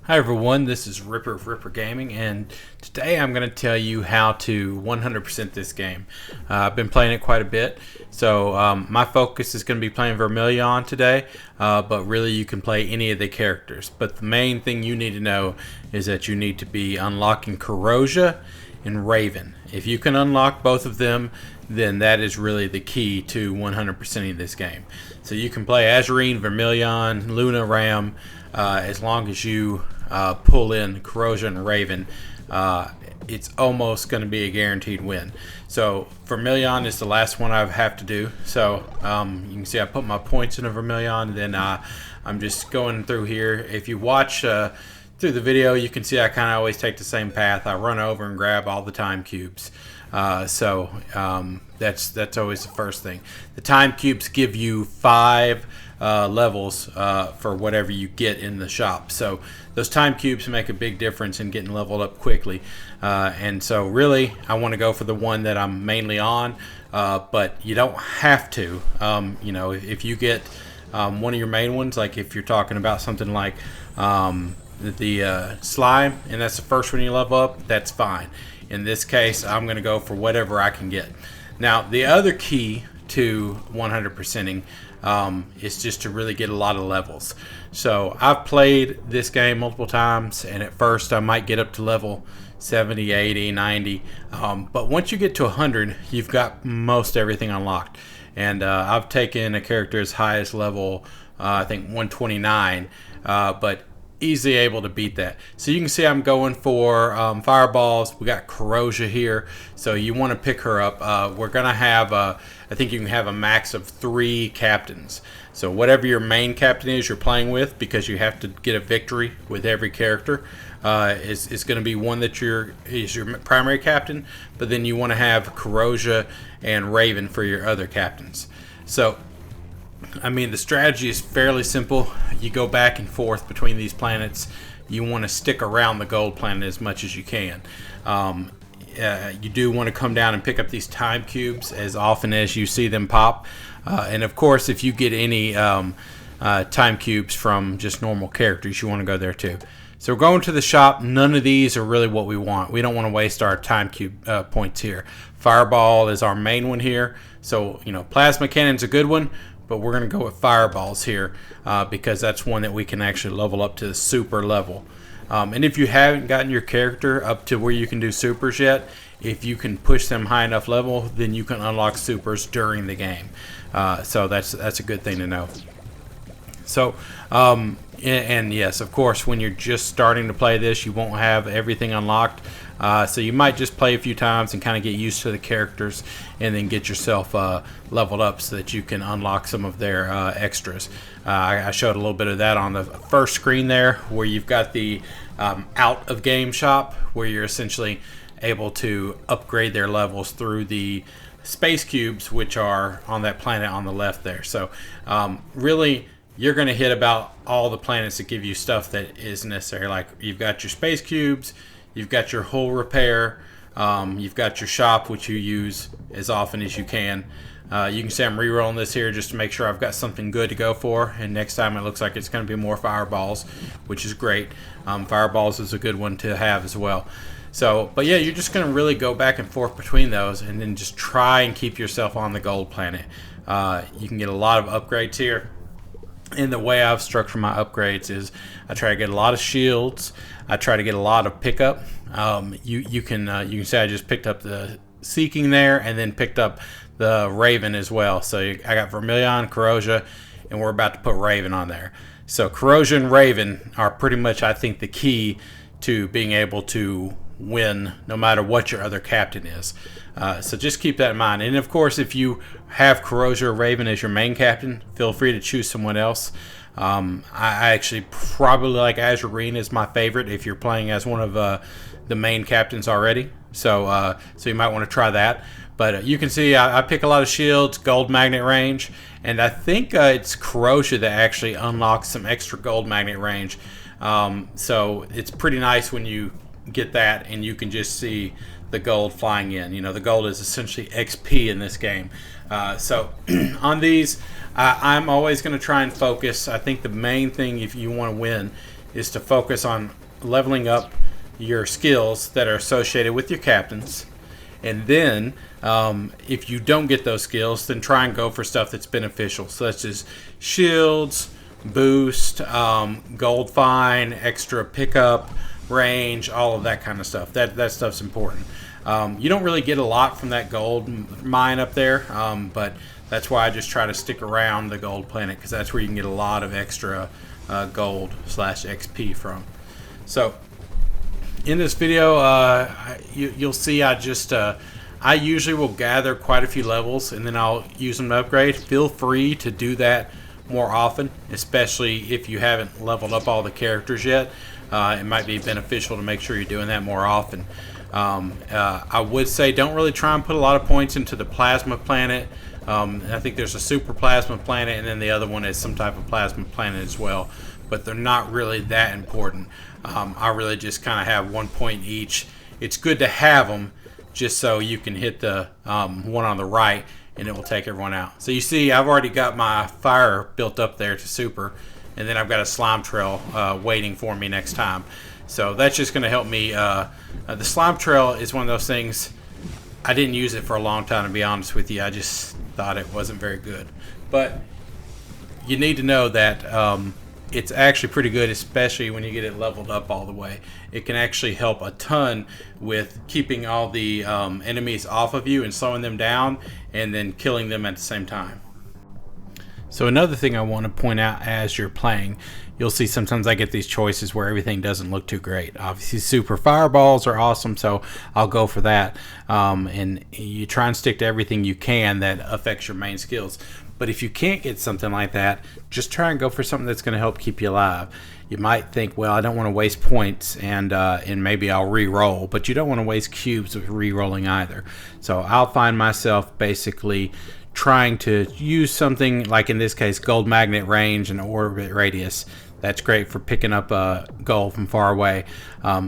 Hi everyone, this is Ripper of Ripper Gaming, and today I'm going to tell you how to 100% this game. I've been playing it quite a bit, so my focus is going to be playing Vermilion today, but really you can play any of the characters. But the main thing you need to know is that you need to be unlocking Corrosia and Raven. If you can unlock both of them, then that is really the key to 100%ing this game. So you can play Azurine, Vermilion, Luna, Ram, as long as you pull in Corrosia and Raven, it's almost going to be a guaranteed win. So Vermilion is the last one I have to do. So you can see I put my points in a Vermilion, and then I'm just going through here. If you watch through the video, you can see I kind of always take the same path. I run over and grab all the time cubes. That's always the first thing. The time cubes give you 5 levels for whatever you get in the shop. So those time cubes make a big difference in getting leveled up quickly. And so really, I want to go for the one that I'm mainly on, but you don't have to. You know, if you get one of your main ones, like if you're talking about something like the slime, and that's the first one you level up, that's fine. In this case, I'm going to go for whatever I can get. Now, the other key to 100%ing is just to really get a lot of levels. So I've played this game multiple times, and at first I might get up to level 70, 80, 90, but once you get to 100, you've got most everything unlocked. And I've taken a character as high as level I think 129, but easily able to beat that. So you can see I'm going for fireballs. We got Corrosia here, so you want to pick her up. We're gonna have I think you can have a max of 3 captains. So whatever your main captain is you're playing with, because you have to get a victory with every character, is going to be one that is your primary captain. But then you want to have Corrosia and Raven for your other captains. So I mean, the strategy is fairly simple. You go back and forth between these planets. You want to stick around the gold planet as much as you can. You do want to come down and pick up these time cubes as often as you see them pop. And of course, if you get any time cubes from just normal characters, you want to go there too. So we're going to the shop. None of these are really what we want. We don't want to waste our time cube points here. Fireball is our main one here. So, you know, Plasma Cannon's a good one, but we're going to go with fireballs here because that's one that we can actually level up to the super level. And if you haven't gotten your character up to where you can do supers yet, if you can push them high enough level, then you can unlock supers during the game. So that's a good thing to know. So, and yes, of course, when you're just starting to play this, you won't have everything unlocked. So you might just play a few times and kind of get used to the characters, and then get yourself leveled up so that you can unlock some of their extras. I showed a little bit of that on the first screen there, where you've got the out of game shop, where you're essentially able to upgrade their levels through the space cubes, which are on that planet on the left there. So really, you're going to hit about all the planets that give you stuff that is necessary. Like, you've got your space cubes, you've got your hull repair, you've got your shop, which you use as often as you can. You can see I'm re-rolling this here just to make sure I've got something good to go for, and next time it looks like it's going to be more fireballs, which is great. Fireballs is a good one to have as well. So, but yeah, you're just going to really go back and forth between those, and then just try and keep yourself on the gold planet. You can get a lot of upgrades here. And the way I've structured my upgrades is I try to get a lot of shields. I try to get a lot of pickup. You can say I just picked up the Seeking there, and then picked up the Raven as well. So I got Vermilion, Corrosia, and we're about to put Raven on there. So Corrosia and Raven are pretty much, I think, the key to being able to win no matter what your other captain is. So just keep that in mind. And of course, if you have Corrosia or Raven as your main captain, feel free to choose someone else. I actually probably like Azurine as my favorite if you're playing as one of the main captains already. So you might want to try that. But you can see I pick a lot of shields, gold magnet range, and I think it's Corrosia that actually unlocks some extra gold magnet range. So it's pretty nice when you get that and you can just see the gold flying in. You know, the gold is essentially XP in this game. So on these, I'm always going to try and focus. I think the main thing if you want to win is to focus on leveling up your skills that are associated with your captains. And then if you don't get those skills, then try and go for stuff that's beneficial, such as shields, boost, gold fine, extra pickup, range, all of that kind of stuff. That stuff's important. You don't really get a lot from that gold mine up there, but that's why I just try to stick around the gold planet, because that's where you can get a lot of extra gold / XP from. So in this video, you'll see I usually will gather quite a few levels and then I'll use them to upgrade. Feel free to do that more often, especially if you haven't leveled up all the characters yet. It might be beneficial to make sure you're doing that more often. I would say don't really try and put a lot of points into the plasma planet. I think there's a super plasma planet, and then the other one is some type of plasma planet as well, but they're not really that important. I really just kind of have 1 point each. It's good to have them just so you can hit the one on the right and it will take everyone out. So you see I've already got my fire built up there to super, and then I've got a slime trail waiting for me next time. So that's just going to help me. The slime trail is one of those things, I didn't use it for a long time, to be honest with you. I just thought it wasn't very good. But you need to know that it's actually pretty good, especially when you get it leveled up all the way. It can actually help a ton with keeping all the enemies off of you and slowing them down, and then killing them at the same time. So another thing I want to point out as you're playing, you'll see sometimes I get these choices where everything doesn't look too great. Obviously super fireballs are awesome, so I'll go for that. And you try and stick to everything you can that affects your main skills. But if you can't get something like that, just try and go for something that's going to help keep you alive. You might think, well, I don't want to waste points, and maybe I'll re-roll, but you don't want to waste cubes with re-rolling either. So I'll find myself basically trying to use something like, in this case, gold magnet range and orbit radius. That's great for picking up gold from far away.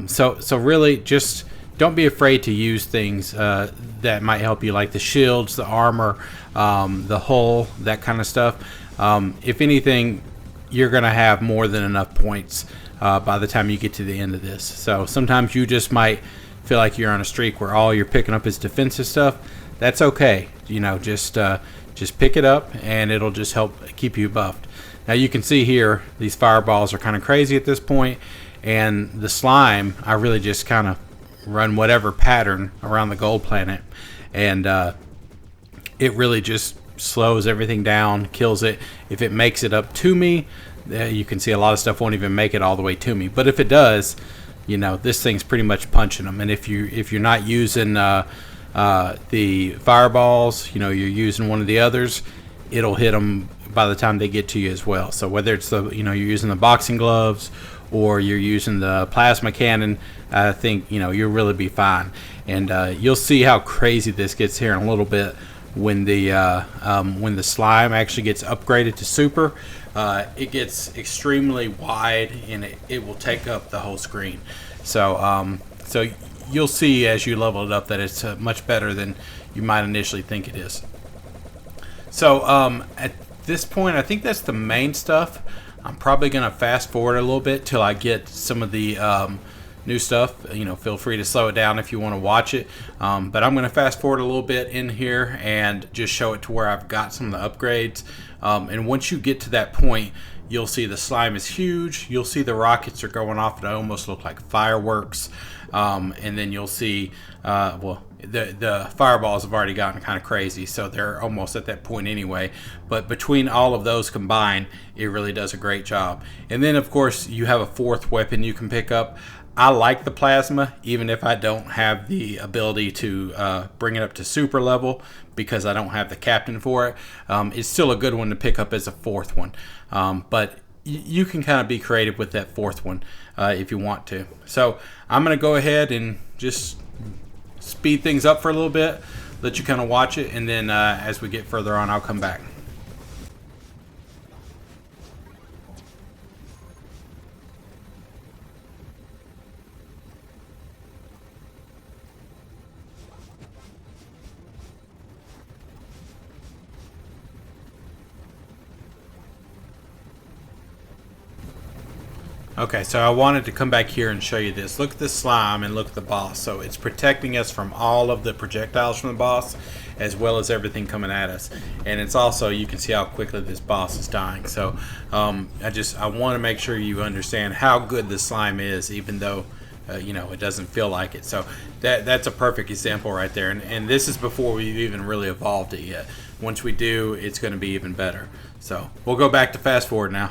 So really just don't be afraid to use things that might help you, like the shields, the armor, the hull, that kind of stuff. If anything, you're going to have more than enough points by the time you get to the end of this. So sometimes you just might feel like you're on a streak where all you're picking up is defensive stuff. That's okay. You know, just pick it up and it'll just help keep you buffed. Now you can see here these fireballs are kind of crazy at this point, and the slime, I really just kind of run whatever pattern around the gold planet, and it really just slows everything down, kills it. If it makes it up to me, you can see a lot of stuff won't even make it all the way to me, but if it does, you know, this thing's pretty much punching them. And if you're not using the fireballs, you know, you're using one of the others, it'll hit them by the time they get to you as well. So whether it's you're using the boxing gloves or you're using the plasma cannon, I think you'll really be fine. And you'll see how crazy this gets here in a little bit when the slime actually gets upgraded to super. It gets extremely wide, and it will take up the whole screen. So you'll see as you level it up that it's much better than you might initially think it is. So at this point, I think that's the main stuff. I'm probably going to fast forward a little bit till I get some of the new stuff. Feel free to slow it down if you want to watch it. But I'm going to fast forward a little bit in here and just show it to where I've got some of the upgrades. And once you get to that point, you'll see the slime is huge. You'll see the rockets are going off. They almost look like fireworks. And then you'll see, the fireballs have already gotten kind of crazy, so they're almost at that point anyway. But between all of those combined, it really does a great job. And then, of course, you have a fourth weapon you can pick up. I like the plasma, even if I don't have the ability to bring it up to super level, because I don't have the captain for it. It's still a good one to pick up as a fourth one. But you can kind of be creative with that fourth one if you want to. So I'm going to go ahead and just speed things up for a little bit, let you kind of watch it, and then as we get further on, I'll come back. Okay, so I wanted to come back here and show you this. Look at the slime and look at the boss. So it's protecting us from all of the projectiles from the boss, as well as everything coming at us. And it's also, you can see how quickly this boss is dying. So I want to make sure you understand how good the slime is, even though it doesn't feel like it. So that's a perfect example right there. And this is before we've even really evolved it yet. Once we do, it's going to be even better. So we'll go back to fast forward now.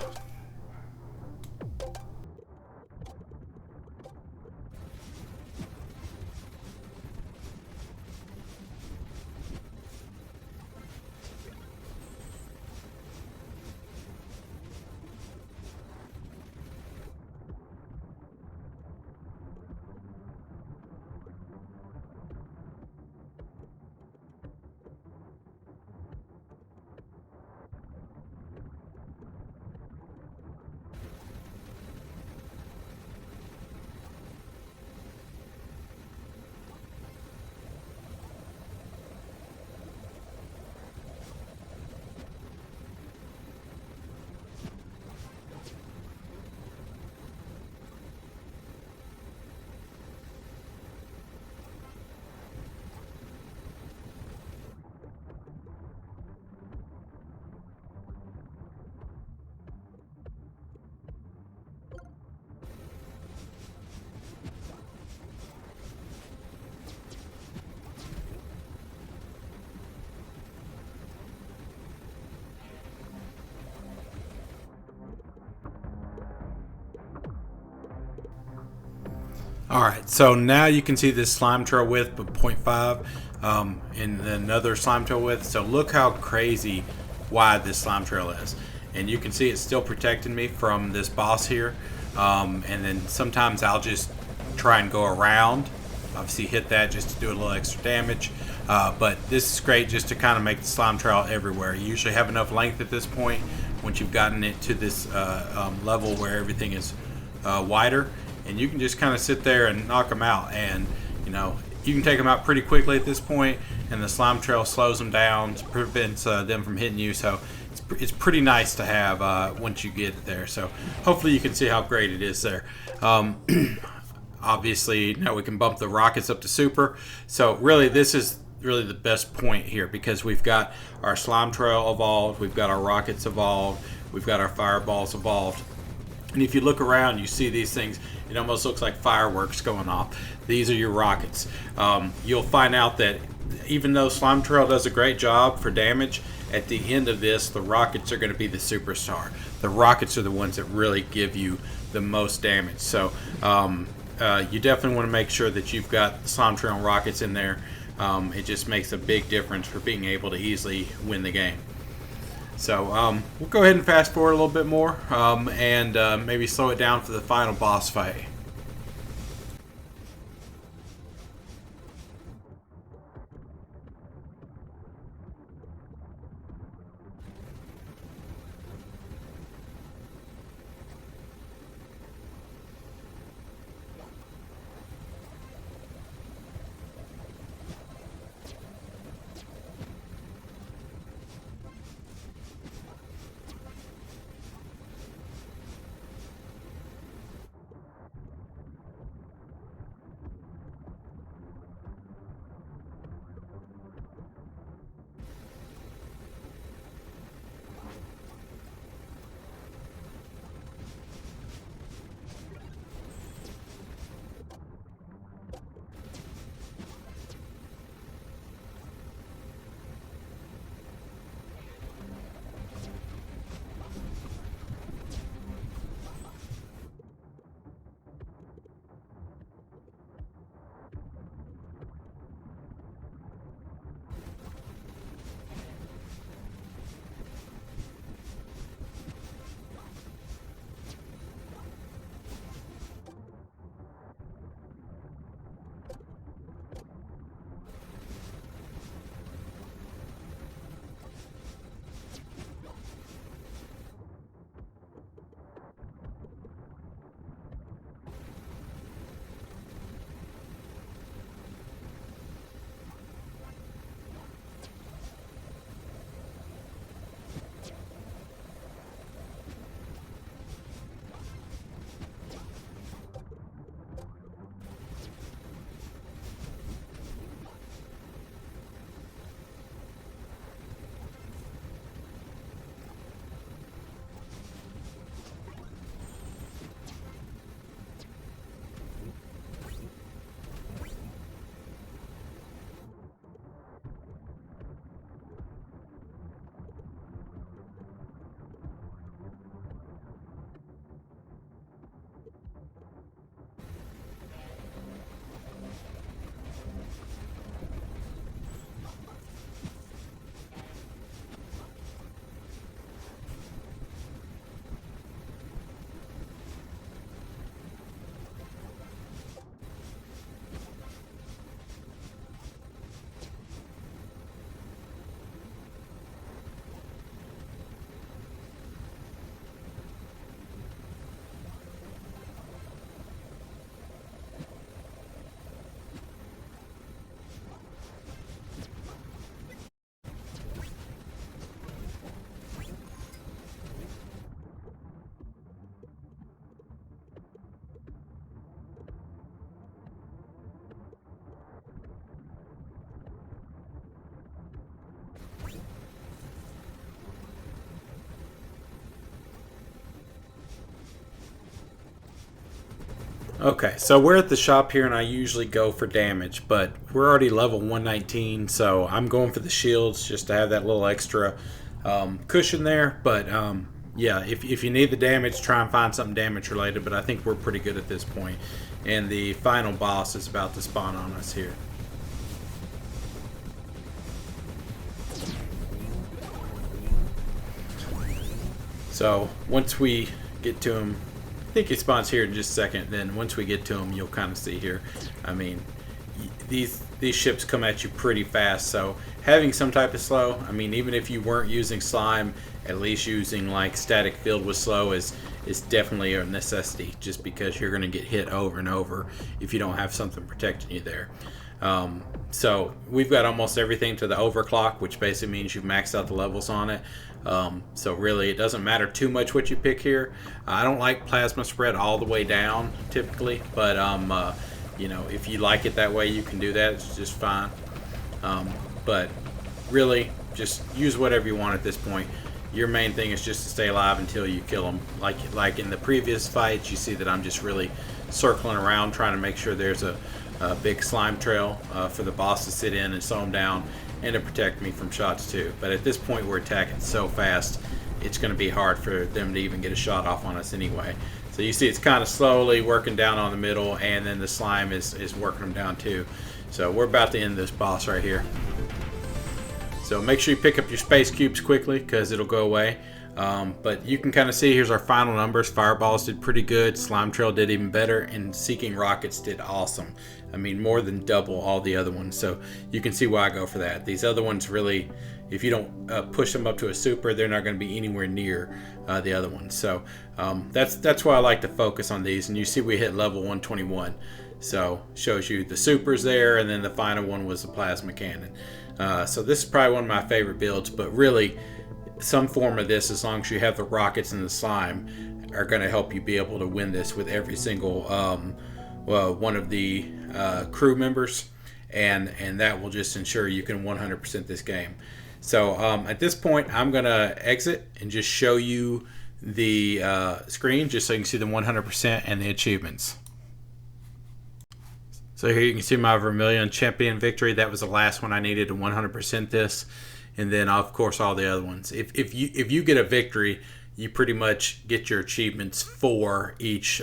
Alright, so now you can see this slime trail width of 0.5 and another slime trail width. So look how crazy wide this slime trail is. And you can see it's still protecting me from this boss here. And then sometimes I'll just try and go around. Obviously hit that just to do a little extra damage. But this is great just to kind of make the slime trail everywhere. You usually have enough length at this point once you've gotten it to this level where everything is wider. And you can just kind of sit there and knock them out, and you can take them out pretty quickly at this point, and the slime trail slows them down, prevents them from hitting you. So it's pretty nice to have once you get there. So hopefully you can see how great it is there. Obviously now we can bump the rockets up to super. So really this is really the best point here, because we've got our slime trail evolved, we've got our rockets evolved, we've got our fireballs evolved. And if you look around, you see these things, it almost looks like fireworks going off. These are your rockets. You'll find out that even though Slime Trail does a great job for damage, at the end of this, the rockets are going to be the superstar. The rockets are the ones that really give you the most damage. So you definitely want to make sure that you've got Slime Trail and rockets in there. It just makes a big difference for being able to easily win the game. So we'll go ahead and fast forward a little bit more and maybe slow it down for the final boss fight. Okay, so we're at the shop here, and I usually go for damage, but we're already level 119, so I'm going for the shields just to have that little extra cushion there. But yeah, if you need the damage, try and find something damage related, but I think we're pretty good at this point. And the final boss is about to spawn on us here. So once we get to him, I think he spawns here in just a second. Then once we get to him, you'll kind of see here. I mean, these ships come at you pretty fast, so having some type of slow, I mean, even if you weren't using slime, at least using like static field with slow is definitely a necessity, just because you're going to get hit over and over if you don't have something protecting you there. So we've got almost everything to the overclock, which basically means you've maxed out the levels on it. So really it doesn't matter too much what you pick here. I don't like plasma spread all the way down typically, but you know, if you like it that way, you can do that. It's just fine. But really just use whatever you want at this point. Your main thing is just to stay alive until you kill them. Like in the previous fights, you see that I'm just really circling around trying to make sure there's a big slime trail for the boss to sit in and slow him down and to protect me from shots too. But at this point we're attacking so fast, it's going to be hard for them to even get a shot off on us anyway. So you see it's kind of slowly working down on the middle, and then the slime is working them down too. So we're about to end this boss right here. So make sure you pick up your space cubes quickly because it'll go away. But you can kind of see here's our final numbers. Fireballs did pretty good, Slime Trail did even better, and Seeking Rockets did awesome. I mean, more than double all the other ones. So you can see why I go for that. These other ones really, if you don't push them up to a super, they're not going to be anywhere near the other ones. So that's why I like to focus on these. And you see we hit level 121. So shows you the supers there, and then the final one was the plasma cannon. So this is probably one of my favorite builds, but really some form of this, as long as you have the rockets and the slime, are going to help you be able to win this with every single one of the crew members, and that will just ensure you can 100% this game. So at this point I'm going to exit and just show you the screen just so you can see the 100% and the achievements. So here you can see my Vermilion Champion victory. That was the last one I needed to 100% this. And then, of course, all the other ones. If you get a victory, you pretty much get your achievements for each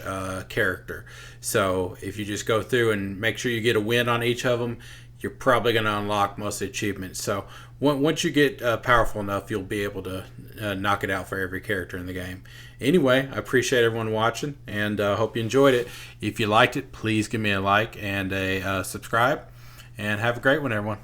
character. So if you just go through and make sure you get a win on each of them, you're probably going to unlock most of the achievements. So once you get powerful enough, you'll be able to knock it out for every character in the game. Anyway, I appreciate everyone watching, and hope you enjoyed it. If you liked it, please give me a like and a subscribe. And have a great one, everyone.